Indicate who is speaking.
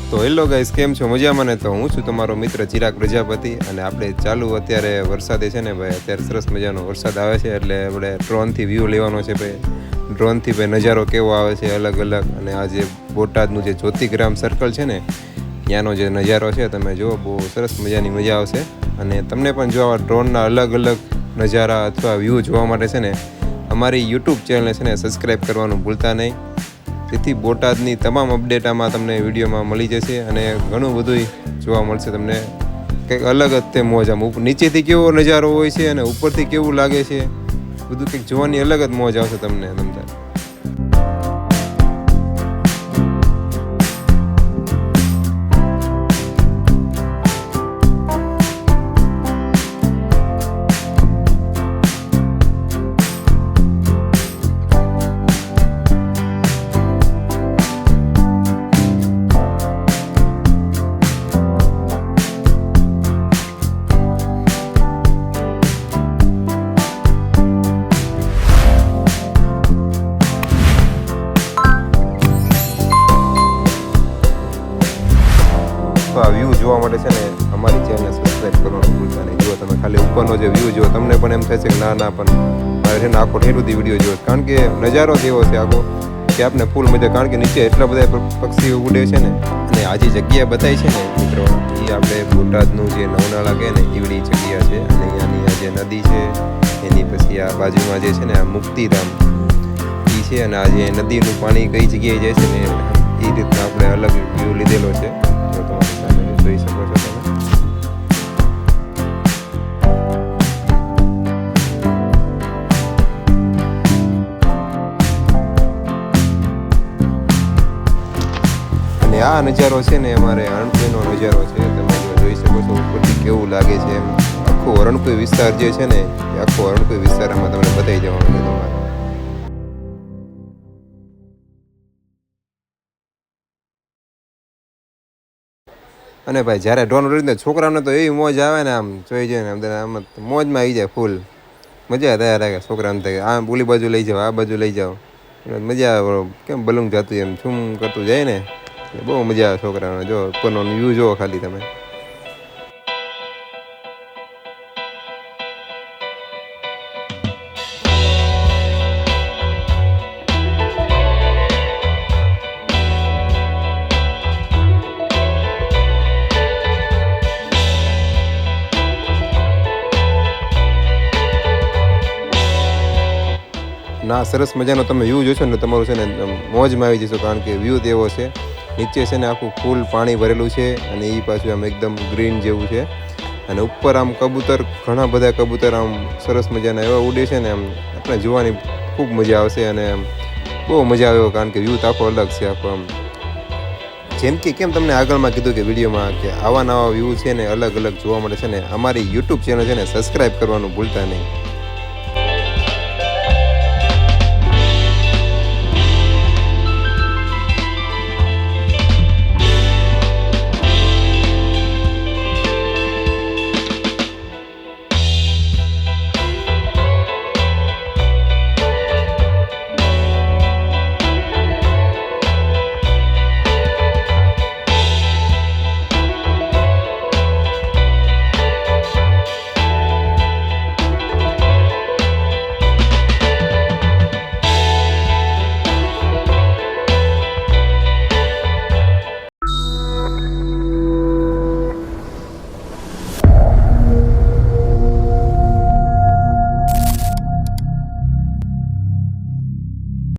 Speaker 1: તો hello guys, કેમ છો? મજામાં ને? તો હું છું તમારો મિત્ર ચિરાગ પ્રજાપતિ અને આપણે ચાલુ અત્યારે વરસાદે છે ને ભાઈ, અત્યારે સરસ મજાનો વરસાદ આવે છે એટલે આપણે ડ્રોનથી વ્યૂ લેવાનો છે ભાઈ. ડ્રોનથી ભાઈ નજારો કેવો આવે છે અલગ અલગ. અને આ જે બોટાદનું જે જ્યોતિગ્રામ સર્કલ છે ને, ત્યાંનો જે નજારો છે તમે જુઓ, બહુ સરસ મજાની મજા આવશે. અને તમને પણ જો આવા ડ્રોનના અલગ અલગ નજારા અથવા વ્યૂ જોવા માટે છે ને, અમારી યુટ્યુબ ચેનલને છે ને સબસ્ક્રાઈબ કરવાનું ભૂલતા નહીં. જેથી બોટાદની તમામ અપડેટ આમાં તમને વિડીયોમાં મળી જશે અને ઘણું બધું જોવા મળશે તમને. કંઈક અલગ જ તે મોજ, આમ નીચેથી કેવો નજારો હોય છે અને ઉપરથી કેવું લાગે છે, બધું કંઈક જોવાની અલગ જ મોજ આવશે તમને તમતાર. તો આ વ્યૂ જોવા માટે છે ને અમારી ચેનલને સબસ્ક્રાઈબ કરવાનું ભૂલતા નહીં. જો તમે ખાલી ઉપરનો જે વ્યૂ જો, તમને પણ એમ થશે કે ના પણ મારે છે ને આખો ઠેર સુધી વિડીયો જોયો, કારણ કે નજારો કેવો છે આખો કે આપને ફૂલ મજા. કારણ કે નીચે એટલા બધા પક્ષીઓ ઉડે છે ને. અને આ જે જગ્યા બતાવી છે ને મિત્રો, એ આપણે બોટાદનું જે નવનાળા કહે ને એવડી જગ્યા છે. અને અહીંયાની આ જે નદી છે એની પછી આ બાજુમાં જે છે ને આ મુક્તિધામ એ છે. અને આ જે નદીનું પાણી કઈ જગ્યાએ જાય છે ને એ રીતના આપણે અલગ વ્યૂ લીધેલો છે. જોઈ શકો છો તમે. અને આ નજારો છે ને અમારે અરણકુઈનો નજારો છે. તમે જોઈ શકો છો ઉપરથી કેવું લાગે છે એમ. આખો અરણકુઈ વિસ્તાર જે છે ને એ આખો અરણકુઈ વિસ્તાર આમાં તમને બતાવી જવાનું છે તમારે. અને ભાઈ જ્યારે ડ્રોન ઉડીને છોકરાઓને તો એવી મોજ આવે ને, આમ જોઈ જાય ને આમ મોજમાં આવી જાય ફૂલ. મજા તૈયાર રાખે છોકરાને થાય આમ ઓલી બાજુ લઈ જાઓ, આ બાજુ લઈ જાઓ, મજા આવે. કેમ બલૂન જતું એમ છૂમ કરતું જાય ને, બહુ મજા આવે છોકરાઓને. જો ઉપરનો વ્યૂ જુઓ ખાલી તમે. ના, સરસ મજાનો તમે વ્યૂ જોશો ને તમારું છે ને મોજમાં આવી જશો. કારણ કે વ્યૂ તેવો છે. નીચે છે ને આખું ફૂલ પાણી ભરેલું છે અને એ પાછું આમ એકદમ ગ્રીન જેવું છે. અને ઉપર આમ કબૂતર, ઘણા બધા કબૂતર આમ સરસ મજાના એવા ઉડે છે ને, આમ આપણે જોવાની ખૂબ મજા આવશે. અને આમ બહુ મજા આવે, કારણ કે વ્યૂ તો આખો અલગ છે આખો. આમ જેમ કે કેમ તમને આગળમાં કીધું કે વિડીયોમાં કે આવા નવા વ્યૂ છે ને અલગ અલગ જોવા મળે છે ને, અમારી યુટ્યુબ ચેનલ છે ને સબસ્ક્રાઈબ કરવાનું ભૂલતા નહીં.